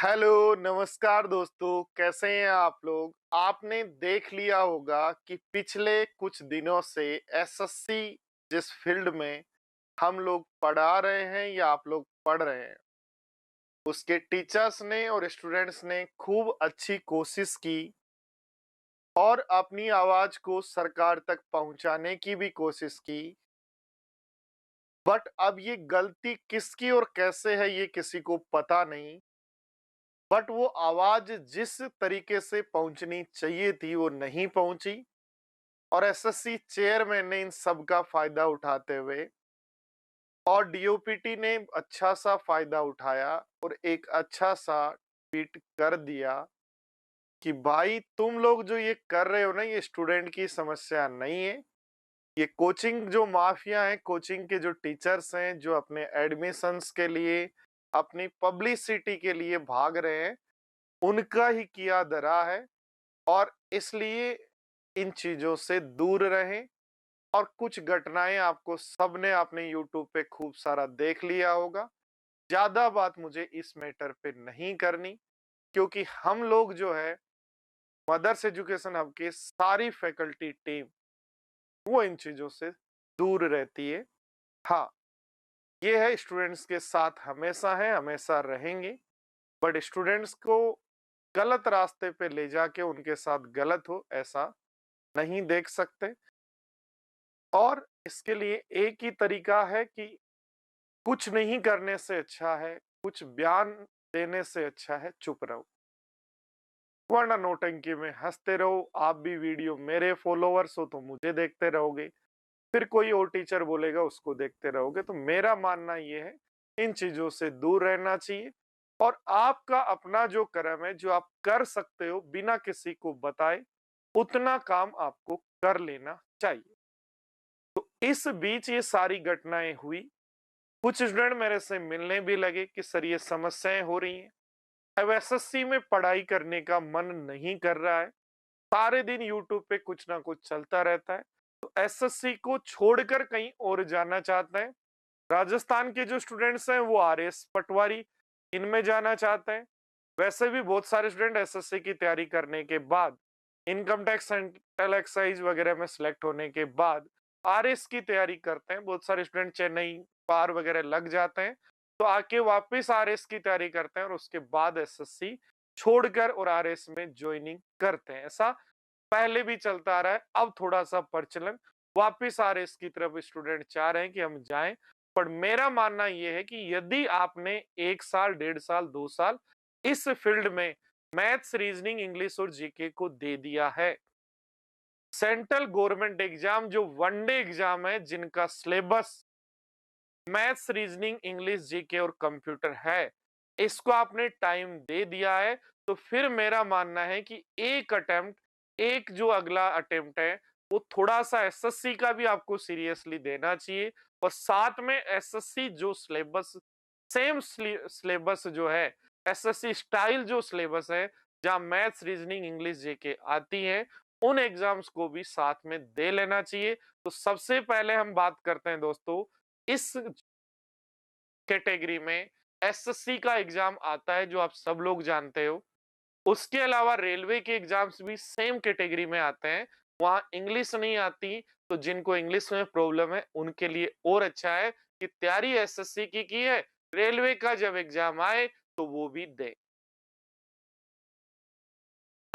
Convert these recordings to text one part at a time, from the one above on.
Hello, नमस्कार दोस्तों, कैसे हैं आप लोग? आपने देख लिया होगा कि पिछले कुछ दिनों से एसएससी जिस फील्ड में हम लोग पढ़ा रहे हैं या आप लोग पढ़ रहे हैं, उसके टीचर्स ने और स्टूडेंट्स ने खूब अच्छी कोशिश की और अपनी आवाज को सरकार तक पहुंचाने की भी कोशिश की। बट अब ये गलती किसकी और कैसे है ये किसी को पता नहीं। बट वो आवाज जिस तरीके से पहुंचनी चाहिए थी वो नहीं पहुंची और एसएससी चेयरमैन ने इन सब का फायदा उठाते हुए और डीओपीटी ने अच्छा सा फायदा उठाया और एक अच्छा सा ट्वीट कर दिया कि भाई तुम लोग जो ये कर रहे हो ना, ये स्टूडेंट की समस्या नहीं है। ये कोचिंग जो माफिया है, कोचिंग के जो टीचर्स हैं जो अपने एडमिशंस के लिए, अपनी पब्लिसिटी के लिए भाग रहे हैं, उनका ही किया धरा है। और इसलिए इन चीजों से दूर रहें। और कुछ घटनाएं आपको सबने अपने यूट्यूब पे खूब सारा देख लिया होगा। ज्यादा बात मुझे इस मैटर पे नहीं करनी, क्योंकि हम लोग जो है मदर्स एजुकेशन हब की सारी फैकल्टी टीम वो इन चीजों से दूर रहती है। हाँ, ये है स्टूडेंट्स के साथ हमेशा है, हमेशा रहेंगे। बट स्टूडेंट्स को गलत रास्ते पे ले जाके उनके साथ गलत हो, ऐसा नहीं देख सकते। और इसके लिए एक ही तरीका है कि कुछ नहीं करने से अच्छा है, कुछ बयान देने से अच्छा है चुप रहो, वरना नौटंकी में हंसते रहो। आप भी वीडियो, मेरे फॉलोअर्स हो तो मुझे देखते रहोगे, फिर कोई और टीचर बोलेगा उसको देखते रहोगे। तो मेरा मानना ये है, इन चीजों से दूर रहना चाहिए। और आपका अपना जो कर्म है, जो आप कर सकते हो बिना किसी को बताए, उतना काम आपको कर लेना चाहिए। तो इस बीच ये सारी घटनाएं हुई। कुछ स्टूडेंट मेरे से मिलने भी लगे कि सर ये समस्याएं हो रही हैं, अब एसएससी में पढ़ाई करने का मन नहीं कर रहा है, सारे दिन यूट्यूब पे कुछ ना कुछ चलता रहता है, तो एसएससी को छोड़कर कहीं और जाना चाहते हैं। राजस्थान के जो स्टूडेंट्स हैं वो आरएस पटवारी इनमें जाना चाहते हैं। वैसे भी बहुत सारे स्टूडेंट एसएससी की तैयारी करने के बाद, इनकम टैक्स, सेंट्रल एक्साइज वगैरह में सिलेक्ट होने के बाद आरएस की तैयारी करते हैं। बहुत सारे स्टूडेंट चेन्नई पार वगैरह लग जाते हैं, तो आके वापस आरएस की तैयारी करते हैं और उसके बाद एसएससी छोड़कर और आरएस में ज्वाइनिंग करते हैं। ऐसा पहले भी चलता आ रहा है, अब थोड़ा सा प्रचलन वापिस आरएस की तरफ स्टूडेंट चाह रहे हैं कि हम जाएं। पर मेरा मानना यह है कि यदि आपने 1 साल, 1.5 साल, 2 साल इस फील्ड में मैथ्स, रीजनिंग, इंग्लिश और जीके को दे दिया है, सेंट्रल गवर्नमेंट एग्जाम जो वनडे एग्जाम है, जिनका syllabus maths, reasoning, English, GK और कंप्यूटर है, इसको आपने टाइम दे दिया है, तो फिर मेरा मानना है कि एक अटेम्प्ट, एक जो अगला अटेम्प्ट है, वो थोड़ा सा एसएससी का भी आपको सीरियसली देना चाहिए। और साथ में एसएससी जो सिलेबस, सेम सिलेबस जो है, एसएससी स्टाइल जो सिलेबस है, जहां मैथ्स, रीजनिंग, इंग्लिश, जीके आती है, उन एग्जाम्स को भी साथ में दे लेना चाहिए। तो सबसे पहले हम बात करते हैं दोस्तों, इस कैटेगरी में एसएससी का एग्जाम आता है जो आप सब लोग जानते हो। उसके अलावा रेलवे के एग्जाम्स भी सेम कैटेगरी में आते हैं, वहां इंग्लिश नहीं आती, तो जिनको इंग्लिश में प्रॉब्लम है उनके लिए और अच्छा है कि तैयारी एसएससी की है, रेलवे का जब एग्जाम आए तो वो भी दे।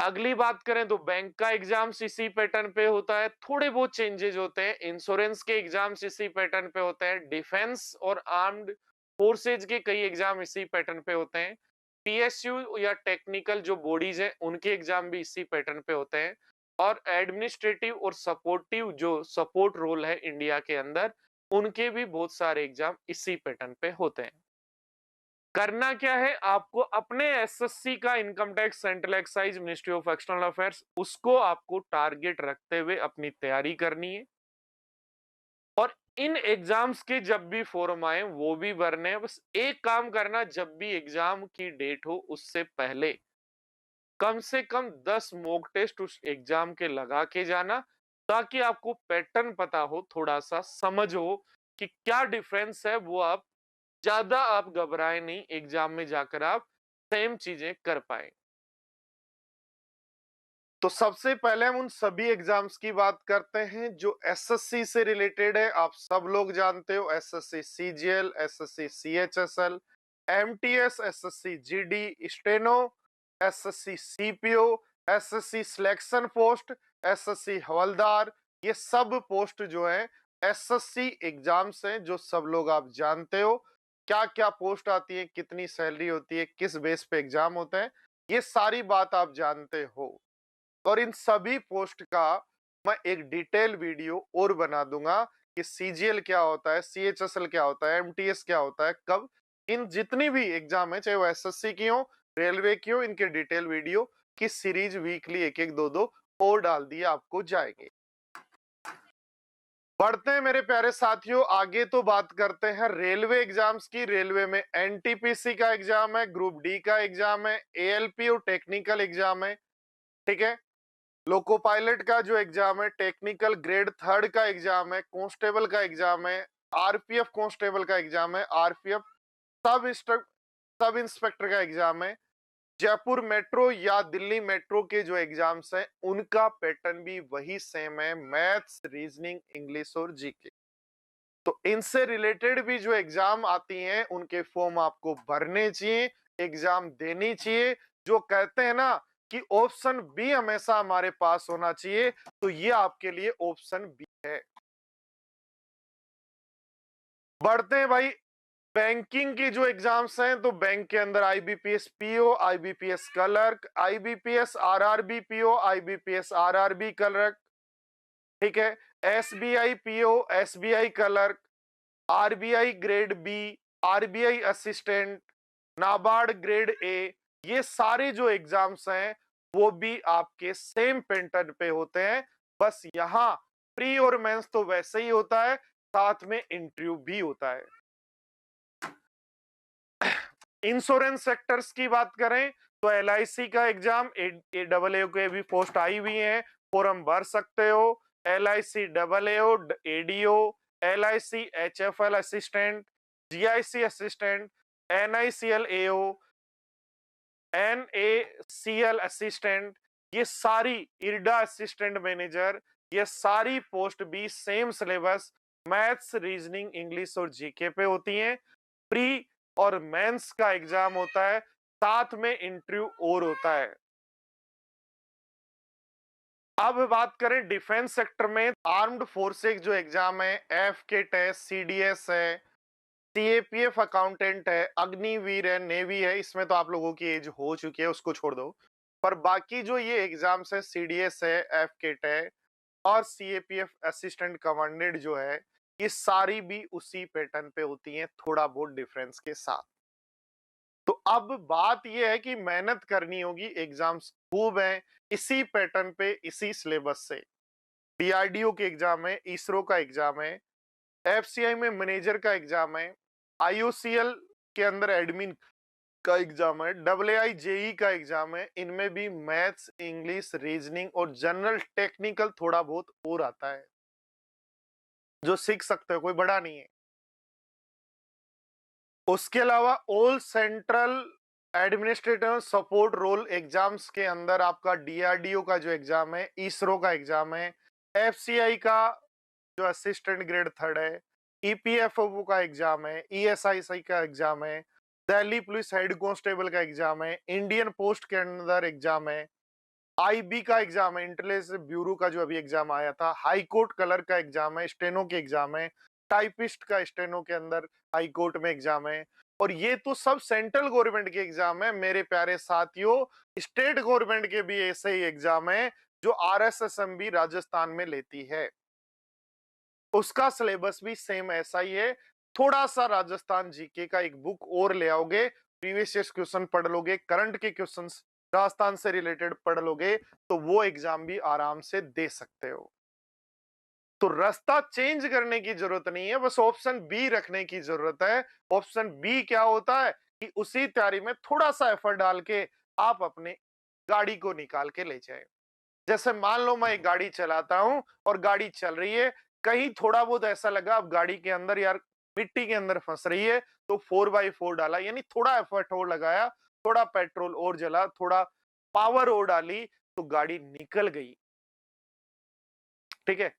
अगली बात करें तो बैंक का एग्जाम्स इसी पैटर्न पे होता है, थोड़े बहुत चेंजेस होते हैं। इंश्योरेंस के एग्जाम्स इसी पैटर्न पे होते हैं, डिफेंस और आर्म्ड फोर्सेज के कई एग्जाम इसी पैटर्न पे होते हैं, पीएसयू या टेक्निकल जो बॉडीज हैं उनके एग्जाम भी इसी पैटर्न पे होते हैं, और एडमिनिस्ट्रेटिव और सपोर्टिव जो सपोर्ट रोल है इंडिया के अंदर, उनके भी बहुत सारे एग्जाम इसी पैटर्न पे होते हैं। करना क्या है, आपको अपने एसएससी का income tax, central excise, ministry of external affairs, उसको आपको टारगेट रखते हुए अपनी तैयारी करनी है। और इन एग्जाम्स के जब भी फॉर्म आए वो भी भरने हैं। बस एक काम करना, जब भी एग्जाम की डेट हो उससे पहले कम से कम 10 मॉक टेस्ट उस एग्जाम के लगा के जाना, ताकि आपको पैटर्न पता हो, थोड़ा सा समझ हो कि क्या डिफरेंस है। वो आप ज्यादा आप घबराए नहीं, एग्जाम में जाकर आप सेम चीजें कर पाए। तो सबसे पहले हम उन सभी एग्जाम्स की बात करते हैं जो एसएससी से रिलेटेड है। आप सब लोग जानते हो SSC CGL, SSC CHSL, MTS, SSC GD, steno, SSC CPO, SSC selection post, SSC हवलदार। ये सब पोस्ट जो है एसएससी एग्जाम्स हैं जो सब लोग आप जानते हो। क्या क्या पोस्ट आती है, कितनी सैलरी होती है, किस बेस पे एग्जाम होते हैं, ये सारी बात आप जानते हो। और इन सभी पोस्ट का मैं एक डिटेल वीडियो और बना दूंगा कि सीजीएल क्या होता है, सीएचएसएल क्या होता है, एमटीएस क्या होता है, कब इन जितनी भी एग्जाम है चाहे वो एसएससी की हो, रेलवे की हो, इनके डिटेल वीडियो की सीरीज वीकली एक एक दो दो और डाल दिए आपको जाएंगे। बढ़ते हैं मेरे प्यारे साथियों आगे, तो बात करते हैं रेलवे एग्जाम्स की। रेलवे में एनटीपीसी का एग्जाम है, ग्रुप डी का एग्जाम है, एएलपी और टेक्निकल एग्जाम है। ठीक है, लोको पायलट का जो एग्जाम है, टेक्निकल ग्रेड थर्ड का एग्जाम है, कांस्टेबल का एग्जाम है, आरपीएफ कांस्टेबल का एग्जाम है, आरपीएफ सब इंस्पेक्टर का एग्जाम है। जयपुर मेट्रो या दिल्ली मेट्रो के जो एग्जाम्स हैं उनका पैटर्न भी वही सेम है, मैथ्स, रीजनिंग, इंग्लिश और जीके। तो इनसे रिलेटेड भी जो एग्जाम आती हैं उनके फॉर्म आपको भरने चाहिए, एग्जाम देनी चाहिए। जो कहते हैं ना कि ऑप्शन बी हमेशा हमारे पास होना चाहिए, तो ये आपके लिए ऑप्शन बी है। बढ़ते हैं भाई बैंकिंग की जो एग्जाम्स हैं, तो बैंक के अंदर IBPS PO, IBPS clerk, IBPS RRB PO, IBPS RRB clerk. ठीक है, SBI PO, SBI clerk, RBI grade B, RBI assistant, NABARD grade A. ये सारे जो एग्जाम्स हैं वो भी आपके सेम पैटर्न पे होते हैं, बस यहाँ प्री और मेंस तो वैसे ही होता है, साथ में इंटरव्यू भी होता है। इंश्योरेंस सेक्टर्स की बात करें तो एलआईसी का एग्जाम, एडब्ल्यू के भी पोस्ट आई हुई है, फॉर्म भर सकते हो। LIC double AO, ADO, LIC HFL assistant, GIC assistant, NICL AO, NACL assistant, ये सारी इरडा असिस्टेंट मैनेजर, ये सारी पोस्ट भी same syllabus maths, reasoning, English और जीके पे होती हैं। प्री और मेंस का एग्जाम होता है, साथ में इंटरव्यू और होता है। अब बात करें डिफेंस सेक्टर में, आर्म्ड फोर्सेस जो एग्जाम है, एफ के टेस्ट, सीडीएस है, सीएपीएफ अकाउंटेंट है, अग्निवीर है, नेवी है, इसमें तो आप लोगों की एज हो चुकी है, उसको छोड़ दो। पर बाकी जो ये एग्जाम्स है, सीडीएस है, एफ केट है और सीएपीएफ असिस्टेंट कमांडेंट जो है, ये सारी भी उसी पैटर्न पे होती हैं, थोड़ा बहुत डिफरेंस के साथ। तो अब बात यह है कि मेहनत करनी होगी, एग्जाम्स खूब हैं इसी पैटर्न पे, इसी सिलेबस से। डीआरडीओ के एग्जाम है, इसरो का एग्जाम है, एफसीआई में मैनेजर का एग्जाम है, आईओसीएल के अंदर एडमिन का एग्जाम है, डब्ल्यूआई जेई का एग्जाम है। इनमें भी मैथ्स, इंग्लिश, रीजनिंग और जनरल टेक्निकल थोड़ा बहुत और आता है जो सीख सकते हो, कोई बड़ा नहीं है। उसके अलावा all central administrative support role exams के अंदर आपका डीआरडीओ का जो एग्जाम है, इसरो का एग्जाम है, एफसीआई का जो असिस्टेंट ग्रेड थर्ड है, ईपीएफओ का एग्जाम है, ईएसआईसी का एग्जाम है, दिल्ली पुलिस हेड कांस्टेबल का एग्जाम है, इंडियन पोस्ट के अंदर एग्जाम है, आईबी का एग्जाम है, इंटेलिजेंस ब्यूरो का जो अभी एग्जाम आया था, हाई कोर्ट कलर का एग्जाम है, स्टेनो के एग्जाम है, टाइपिस्ट का स्टेनो के अंदर हाई कोर्ट में एग्जाम है। और ये तो सब सेंट्रल गवर्नमेंट के एग्जाम है मेरे प्यारे साथियों। स्टेट गवर्नमेंट के भी ऐसे ही एग्जाम है जो आरएसएसएम भी राजस्थान में लेती है, उसका सिलेबस भी सेम ऐसा ही है। थोड़ा सा राजस्थान जीके का एक बुक और ले आओगे, प्रीवियस ईयर क्वेश्चन पढ़ लोगे, करंट के क्वेश्चंस राजस्थान से रिलेटेड पढ़ लोगे, तो वो एग्जाम भी आराम से दे सकते हो। तो रास्ता चेंज करने की जरूरत नहीं है, बस ऑप्शन बी रखने की जरूरत है। ऑप्शन बी क्या होता है कि उसी तैयारी में थोड़ा सा एफर्ट डाल के आप अपने गाड़ी को निकाल के ले जाए। जैसे मान लो मैं एक गाड़ी चलाता हूं और गाड़ी चल रही है, कहीं थोड़ा बहुत ऐसा लगा अब गाड़ी के अंदर यार मिट्टी के अंदर फंस रही है, तो 4x4 डाला, यानी थोड़ा एफर्ट और लगाया, थोड़ा पेट्रोल और जला, थोड़ा पावर और डाली तो गाड़ी निकल गई। ठीक है।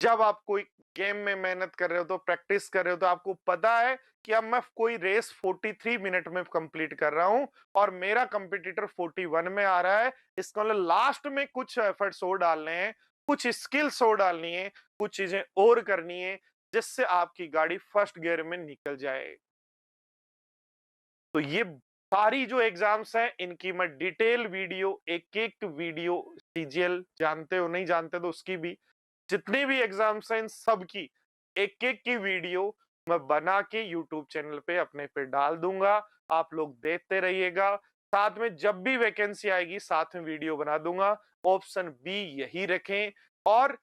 जब आप कोई गेम में मेहनत कर रहे हो, तो प्रैक्टिस कर रहे हो, तो आपको पता है कि अब मैं कोई रेस 43 मिनट में कंप्लीट कर रहा हूं और मेरा कंपटीटर 41 में आ रहा है। इसका मतलब लास्ट में कुछ एफर्ट्स और डालने हैं, कुछ स्किल्स और डालनी है, कुछ चीजें और करनी है, जिससे आपकी गाड़ी फर्स्ट गियर में निकल जाए। तो ये सारी जो एग्जाम्स हैं, इनकी मैं डिटेल वीडियो, एक एक वीडियो, सीजीएल जानते हो नहीं जानते तो उसकी भी, जितनी भी एग्जाम्स हैं इन सब की एक एक की वीडियो मैं बना के यूट्यूब चैनल पे अपने पे डाल दूंगा। आप लोग देखते रहिएगा। साथ में जब भी वैकेंसी आएगी साथ में वीडियो बना दूंगा। ऑप्शन बी यही रखें और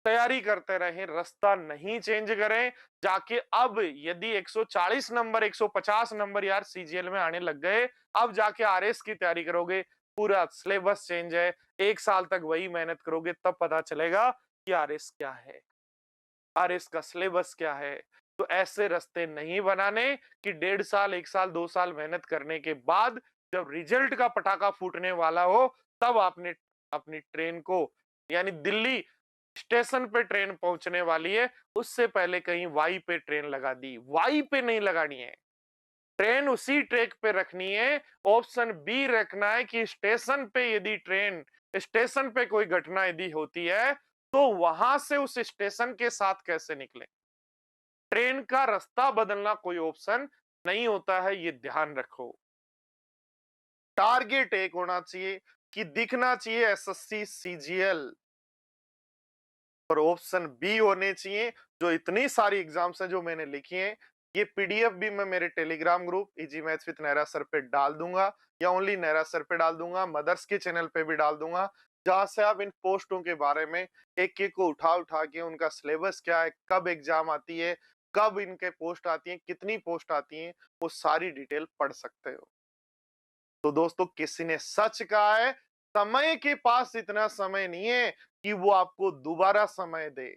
तैयारी करते रहें, रास्ता नहीं चेंज करें। जाके अब यदि 140 नंबर 150 नंबर यार सीजीएल में आने लग गए, अब जाके आरएस की तैयारी करोगे, पूरा सिलेबस चेंज है, 1 साल तक वही मेहनत करोगे, तब पता चलेगा कि आरएस क्या है, आरएस का सिलेबस क्या है। तो ऐसे रास्ते नहीं बनाने कि 1.5 साल 1 साल 2 साल मेहनत करने के बाद जब रिजल्ट का पटाखा फूटने वाला हो, तब आपने अपनी ट्रेन को, यानी दिल्ली स्टेशन पे ट्रेन पहुंचने वाली है, उससे पहले कहीं वाई पे ट्रेन लगा दी। वाई पे नहीं लगानी है, ट्रेन उसी ट्रैक पे रखनी है। ऑप्शन बी रखना है कि स्टेशन पे यदि ट्रेन, स्टेशन पे कोई घटना यदि होती है तो वहां से उस स्टेशन के साथ कैसे निकले। ट्रेन का रास्ता बदलना कोई ऑप्शन नहीं होता है, ये ध्यान रखो। टारगेट एक होना चाहिए कि दिखना चाहिए एसएससी सीजीएल, और ऑप्शन बी होने चाहिए जो इतनी सारी एग्जाम्स हैं जो मैंने लिखी हैं। ये पीडीएफ भी मैं मेरे Telegram group easy maths with Naira sir पे डाल दूंगा, या ओनली नैरा सर पे डाल दूंगा, मदर्स के चैनल पे भी डाल दूंगा, जहां से आप इन पोस्टों के बारे में एक एक को उठा उठा के उनका सिलेबस क्या है, कब एग्जाम आती है, कब इनके पोस्ट आती है, कितनी पोस्ट आती है, वो सारी डिटेल पढ़ सकते हो। तो दोस्तों, किसी ने सच कहा है, समय के पास इतना समय नहीं है कि वो आपको दोबारा समय दे।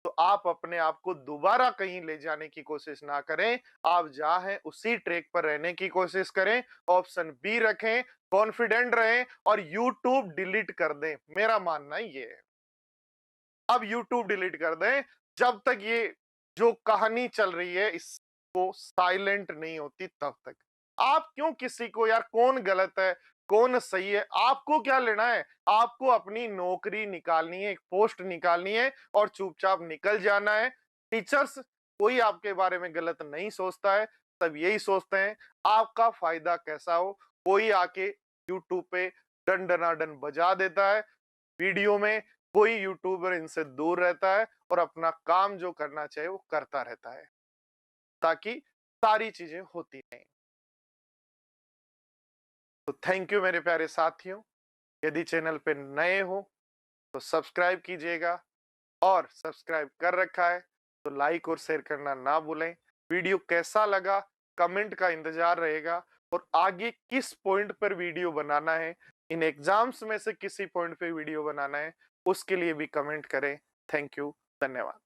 तो आप अपने आप को दोबारा कहीं ले जाने की कोशिश ना करें, आप जहां हैं उसी ट्रैक पर रहने की कोशिश करें। ऑप्शन बी रखें, कॉन्फिडेंट रहें और यूट्यूब डिलीट कर दें। मेरा मानना ये है, अब यूट्यूब डिलीट कर दें जब तक ये जो कहानी चल रही है इसको साइलेंट नहीं होती तब तक। आप क्यों किसी को, यार कौन गलत है कौन सही है, आपको क्या लेना है। आपको अपनी नौकरी निकालनी है, एक पोस्ट निकालनी है और चुपचाप निकल जाना है। टीचर्स कोई आपके बारे में गलत नहीं सोचता है, सब यही सोचते हैं आपका फायदा कैसा हो। कोई आके यूट्यूब पे डन डनाडन बजा देता है वीडियो में, कोई यूट्यूबर इनसे दूर रहता है और अपना काम जो करना चाहिए वो करता रहता है, ताकि सारी चीजें होती रहें। तो थैंक यू मेरे प्यारे साथियों। यदि चैनल पे नए हो तो सब्सक्राइब कीजिएगा, और सब्सक्राइब कर रखा है तो लाइक और शेयर करना ना भूलें। वीडियो कैसा लगा कमेंट का इंतजार रहेगा, और आगे किस पॉइंट पर वीडियो बनाना है, इन एग्जाम्स में से किसी पॉइंट पे वीडियो बनाना है, उसके लिए भी कमेंट करें। थैंक यू, धन्यवाद।